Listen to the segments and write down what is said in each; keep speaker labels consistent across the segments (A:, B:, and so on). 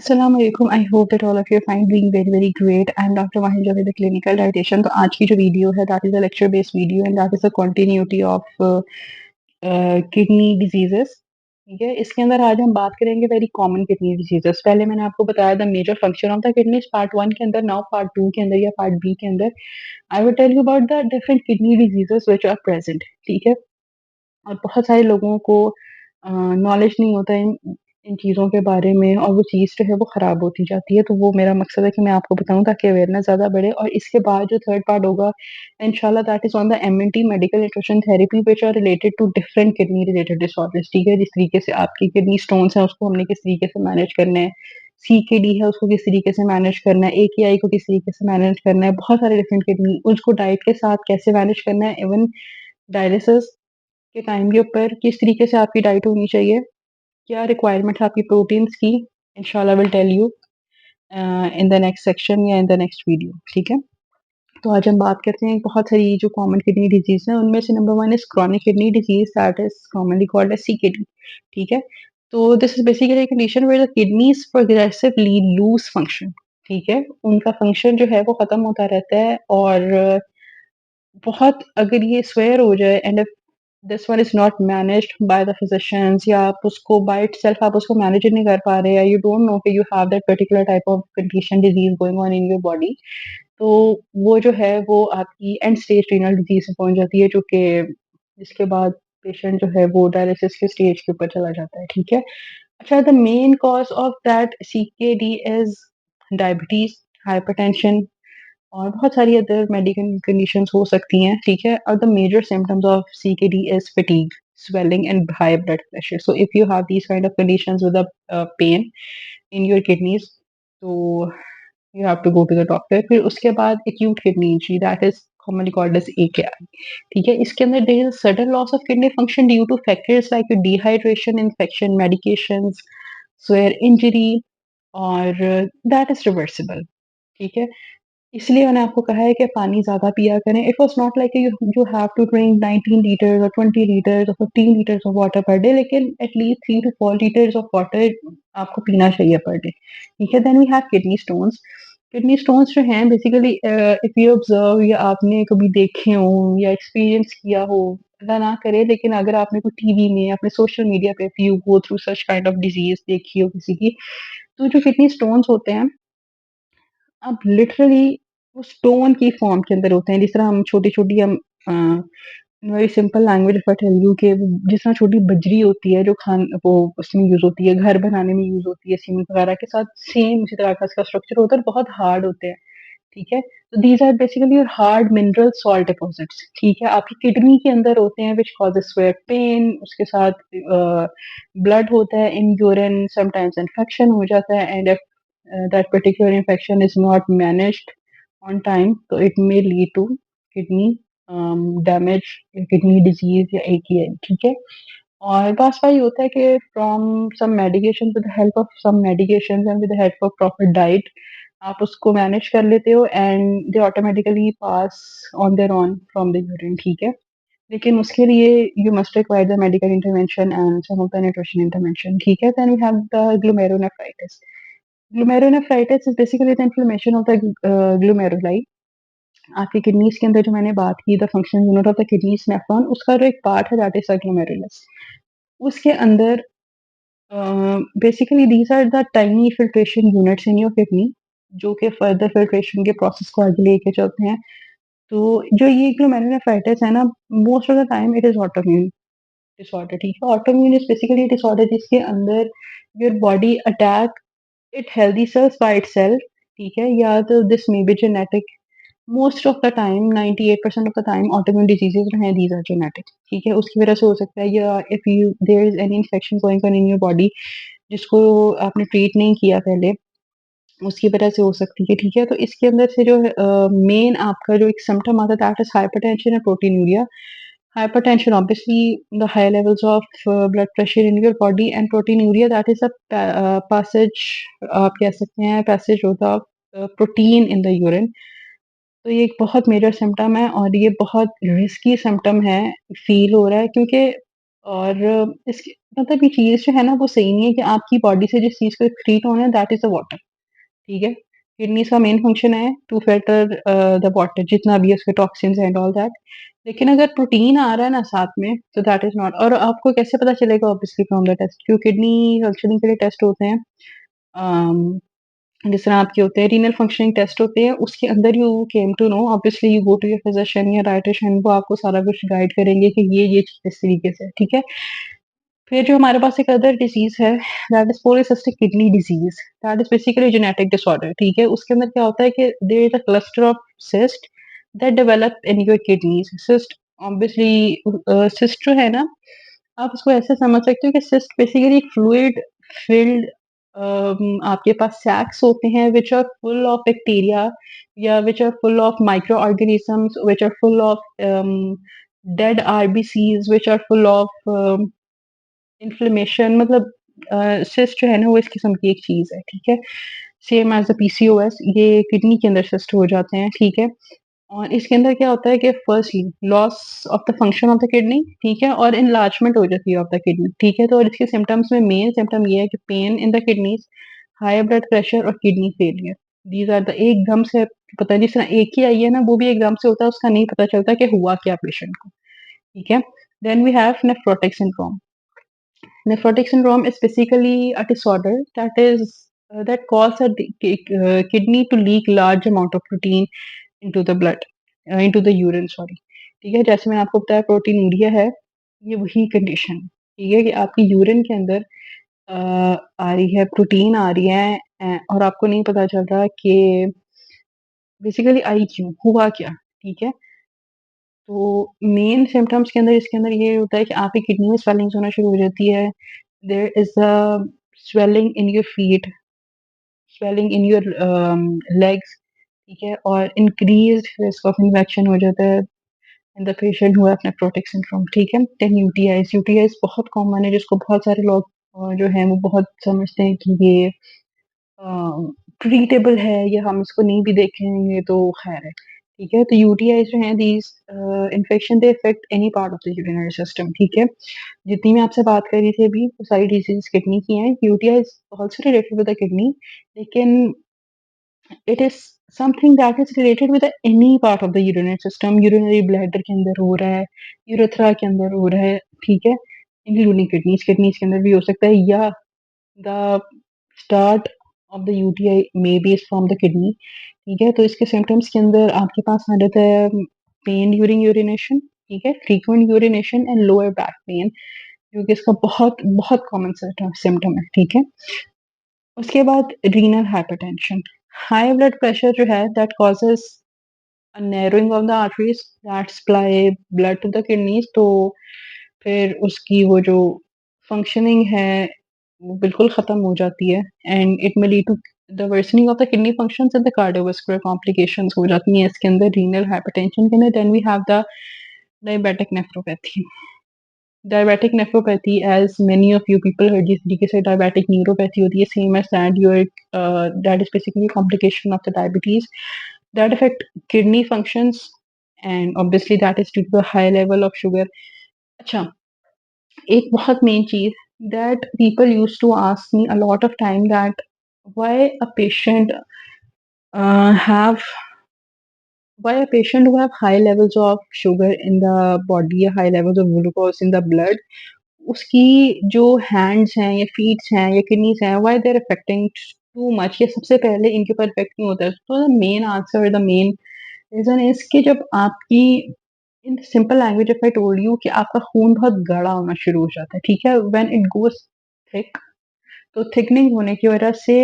A: Assalamu alaikum. I hope that all of you are fine, doing very, very great. I'm Dr. Mahil Javed, the clinical dietitian. तो आज की जो video है that is a lecture based video and that is a continuity of kidney diseases. ठीक है, इसके अंदर आज हम बात करेंगे वेरी कॉमन किडनी डिजीजेस। पहले मैंने आपको बताया the major function of the kidneys part 1 के अंदर, नाउ पार्ट 2 के अंदर या पार्ट बी के अंदर I will tell you about the different kidney diseases which are present. ठीक है, और बहुत सारे लोगों को नॉलेज नहीं होता इन इन चीज़ों के बारे में और वो चीज़ जो है वो ख़राब होती जाती है। तो वो मेरा मकसद है कि मैं आपको बताऊँ ताकि अवेयरनेस ज़्यादा बढ़े। और इसके बाद जो थर्ड पार्ट होगा इंशाल्लाह that is on the MNT medical nutrition therapy which are related to different kidney related disorders. ठीक है, जिस तरीके से आपकी किडनी स्टोन्स हैं उसको हमने किस तरीके से मैनेज करना है, सीकेडी है उसको किस तरीके से मैनेज करना है, एकेआई को किस तरीके से मैनेज करना है, बहुत सारे डिफरेंट किडनी उसको डाइट के साथ कैसे मैनेज करना है, इवन डायलिसिस के टाइम के ऊपर किस तरीके से आपकी डाइट होनी चाहिए, क्या रिक्वायरमेंट है आपकी प्रोटीन्स की, इंशाल्लाह will tell you in the next section या इन द नेक्स्ट वीडियो। ठीक है, तो आज हम बात करते हैं बहुत सारी जो कॉमन किडनी डिजीज है उनमें से number 1 is chronic kidney disease that is commonly called as CKD. ठीक है, तो this is basically condition where the kidneys progressively lose function. ठीक है, उनका फंक्शन जो है वो खत्म होता रहता है और बहुत अगर ये स्वेयर हो जाए and this one is not managed by the physicians या आप उसको बाय इटसेल्फ आप उसको मैनेज ही नहीं कर पा रहे या यू डोंट नो कि you have that particular type of condition disease going on in your body, तो वो जो है वो आपकी एंड स्टेज रीनल डिजीज में पहुंच जाती है जो कि जिसके बाद पेशेंट जो है वो डायलिसिस के स्टेज के ऊपर चला जाता है। ठीक है, अच्छा the main cause of that CKD is diabetes, hypertension और बहुत सारी अदर मेडिकल कंडीशंस हो सकती हैं। ठीक है, और the major symptoms of CKD is fatigue, swelling and high blood pressure. So if you have these kind of conditions with a pain in your kidneys, so you have to go to the doctor. फिर उसके बाद acute kidney injury that is commonly called as AKI. ठीक है, इसके अंदर there is a sudden loss of kidney function due to factors like dehydration, infection, medications, swere injury और that is reversible. ठीक है, इसलिए मैंने आपको कहा है कि पानी ज़्यादा पिया करें। It was not like you you have to drink 19 litres और 20 लीटर्स और 15 litres of water per day, लेकिन at least 3 to 4 litres of water आपको पीना चाहिए पर डे। ठीक है, then we have kidney stones. Kidney stones जो हैं बेसिकली इफ यू ऑब्जर्व या आपने कभी देखे हों या एक्सपीरियंस किया हो, अल्लाह ना करे, लेकिन अगर आपने कोई टीवी में, अपने सोशल मीडिया पे if you go through such kind of disease देखी हो किसी की, तो जो किडनी स्टोन्स होते हैं अब लिटरली वो स्टोन की फॉर्म के अंदर होते हैं। जिस तरह हम छोटी-छोटी हम very simple language if I tell you कि जिस तरह छोटी बजरी होती है जो वो उसमें यूज़ होती है, घर बनाने में यूज़ होती है, सीमेंट वगैरह के साथ सेम उसी तरह का इसका स्ट्रक्चर होता है और बहुत हार्ड होते हैं। ठीक है? तो these are basically your hard mineral salt deposits. ठीक है? आपकी किडनी के अंदर होते हैं व्हिच कॉजेज़ स्वेट पेन, उसके साथ ब्लड होता है इन यूरिन, समटाइम्स इन्फेक्शन हो जाता है and if that particular infection is not managed on time, so it may lead to kidney damage, kidney disease या AKI। ठीक है, और बस वही होता है कि from some medication with the help of some medications and with the help of proper diet आप उसको मैनेज कर लेते हो and they automatically pass on their own from the urine. ठीक है, लेकिन उसके लिए you must require the medical intervention and some of the nutrition intervention. ठीक है, then we have the glomerulonephritis. Glomerulonephritis is basically the inflammation of the glomeruli. आपकी kidneys के अंदर जो मैंने बात की the functional unit of the kidneys nephron उसका जो एक पार्ट है दैट इज़ द ग्लोमेरुलस। उसके अंदर basically these are the tiny filtration units in your kidney जो कि फर्दर फिल्ट्रेशन के प्रोसेस को आगे लेके चलते हैं। तो जो ये ग्लोमेरुलोनेफ्राइटिस है ना, most of the time it is autoimmune disorder. ठीक है, ऑटोइम्यून इज़ बेसिकली डिसऑर्डर जिसके अंदर your body attack it healthy cells by itself. ठीक है, या तो this may be genetic. Most of the time 98% of the time autoimmune diseases जो हैं दीज आर जेनेटिक। ठीक है, उसकी वजह से हो सकता है या if you there is any infection going on in your body जिसको आपने ट्रीट नहीं किया पहले, उसकी वजह से हो सकती है। ठीक है, तो इसके अंदर से जो मेन आपका जो एक सिम्पटम आता है that is hypertension and proteinuria. Hypertension, obviously, the high levels of blood pressure in your body and proteinuria, that is a passage, आप कह सकते हैं passage होता प्रोटीन इन द यूरिन। तो ये एक बहुत मेजर सिम्पटम है और ये बहुत रिस्की सिम्पटम है, फील हो रहा है क्योंकि और इसकी मतलब ये चीज़ जो है ना वो सही नहीं है कि आपकी बॉडी से जिस चीज़ को एक्सक्रीट होना है दैट इज़ द वाटर, ठीक है? किडनीज़ का मेन फंक्शन है टू फिल्टर द वाटर जितना भी है उसके टॉक्सिन्स एंड ऑल दैट। लेकिन अगर प्रोटीन आ रहा है ना साथ में तो दैट इज़ नॉट। और आपको कैसे पता चलेगा ऑब्वियसली फ्रॉम द टेस्ट, जो किडनी फंक्शनिंग के लिए टेस्ट होते हैं, अम, जिस तरह आपके होते हैं रीनल फंक्शनिंग टेस्ट होते हैं, उसके अंदर you came to know obviously you go to your physician या डायटीशियन, वो आपको सारा कुछ गाइड करेंगे कि ये चीज़ इस तरीके से है, ठीक है? फिर जो हमारे पास एक अदर डिजीज़ है that is polycystic kidney disease, that is basically genetic disorder, ठीक है? उसके अंदर क्या होता है कि there is a cluster of cyst that develop in your kidneys. Cyst obviously cyst जो है ना, आप उसको ऐसे समझ सकते हो कि सिस्ट बेसिकली फ्लूइड फिल्ड आपके पास सैक्स होते हैं which are full of bacteria या which are full of micro organisms which are full of dead RBCs which are full of inflammation, मतलब सिस्ट जो है ना वो इस किस्म की एक चीज़ है, ठीक है? सेम एज़ अ पीसीओएस ये किडनी के अंदर सिस्ट हो जाते हैं, ठीक है? और इसके अंदर क्या होता है कि firstly loss of the function of the kidney, ठीक है? और एनलार्जमेंट हो जाती है ऑफ द किडनी, ठीक है? तो और इसके सिम्पटम्स में मेन सिम्पटम ये है कि pain in the kidneys, high blood pressure और kidney failure. These are the एकदम से पता नहीं, जिस तरह एक ही आई है ना वो भी एकदम से होता है, उसका नहीं पता चलता कि हुआ क्या पेशेंट को, ठीक है? Then we have nephrotic syndrome. Nephrotic syndrome is basically a disorder that is that causes a kidney to leak large amount of protein into the blood, into the urine, sorry, ठीक है? जैसे मैंने आपको बताया proteinuria है, ये वही condition है, ठीक है? कि आपकी यूरिन के अंदर अ, आ रही है प्रोटीन आ रही है और आपको नहीं पता चल रहा कि बेसिकली आई क्यों, हुआ क्या, ठीक है? तो मेन सिम्पटम्स के अंदर इसके अंदर ये होता है कि आपकी किडनी में स्वेलिंग्स होना शुरू हो जाती है। There is a swelling in your feet, swelling in your legs, ठीक है? और increased risk of infection हो जाता है in the patient who have nephrotic syndrome, ठीक है? Then UTIs, UTIs बहुत कॉमन है जिसको बहुत सारे लोग जो हैं वो बहुत समझते हैं कि ये ट्रीटेबल है या हम इसको नहीं भी देखेंगे तो खैर है, ठीक है? तो यूटीआई जो हैं these infection they affect any part of the urinary system, ठीक है? जितनी मैं आपसे बात कर रही थी अभी वो सारी डिसीज़ किडनी की हैं। UTI is also related with the kidney, लेकिन it is something that is related with any part of the urinary system. Urinary bladder के अंदर हो रहा है, यूरेथ्रा के अंदर हो रहा है, ठीक है? इंक्लूडिंग किडनीज़, किडनीज़ के अंदर भी हो सकता है या the start of the UTI may be is from the kidney, ठीक है? तो इसके सिम्पटम्स के अंदर आपके पास आ जाता है पेन ड्यूरिंग यूरिनेशन, ठीक है? Frequent urination and lower back pain, जो कि इसका बहुत बहुत कॉमन सिम्पटम है, ठीक है? उसके बाद renal hypertension, high blood pressure जो है that causes a narrowing of the arteries that supply blood to the kidneys, तो फिर उसकी वो जो फंक्शनिंग है वो बिल्कुल ख़त्म हो जाती है and it may lead to the worsening of the kidney functions and the cardiovascular complications हो जाती हैं इसके अंदर रीनल हाइपरटेंशन के अंदर। Then we have the diabetic nephropathy. Diabetic nephropathy as many of you people heard जिस तरीके से डायबिटिक न्यूरोपैथी होती है same as that your that is basically complication of the diabetes that affect kidney functions and obviously that is due to the high level of sugar. अच्छा, एक बहुत main cheese that people used to ask me a lot of time that why a patient have why a patient who have high levels of sugar in the body या high levels of glucose in the blood, उसकी जो hands हैं या feats हैं या kidneys हैं why they're affecting too much, ये सबसे पहले इनके ऊपर इफेक्ट नहीं होता है। तो the main answer the main reason is कि जब आपकी in simple language if I told you कि आपका खून बहुत गाढ़ा होना शुरू हो जाता है, ठीक है? व्हेन इट गोज़ थिक, तो थिकनिंग होने की वजह से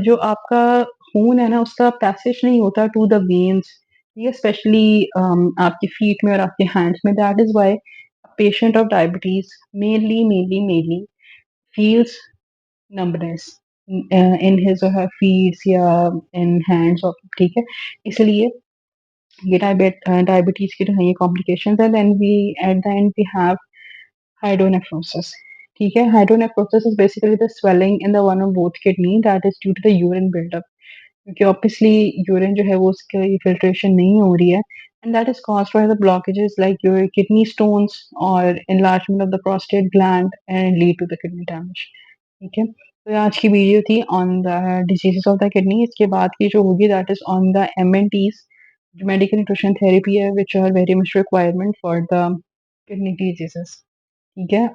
A: जो आपका खून है ना उसका पैसेज नहीं होता टू द वेन्स, ठीक है? स्पेशली आपके फीट में और आपके हैंड्स में। That is why patient of diabetes mainly feels numbness in his or her feet या in hands of, ठीक है? इसलिए ये डायबिटीज़ की जो है ये कॉम्प्लिकेशंस है। Then we at the end we have hydronephrosis, ठीक है? Hydronephrosis is basically the swelling in the one or both kidney that is due to the urine buildup, क्योंकि ऑब्वियसली यूरिन जो है वो उसकी फिल्ट्रेशन नहीं हो रही है and that is caused by the blockages like your kidney stones or enlargement of the prostate gland and lead to the kidney damage. ठीक है, तो ये आज की वीडियो थी on the diseases of the kidney. इसके बाद की जो होगी that is on the MNTs, जो मेडिकल न्यूट्रिशन थेरेपी है, which are very much requirement for the kidney diseases. ठीक है।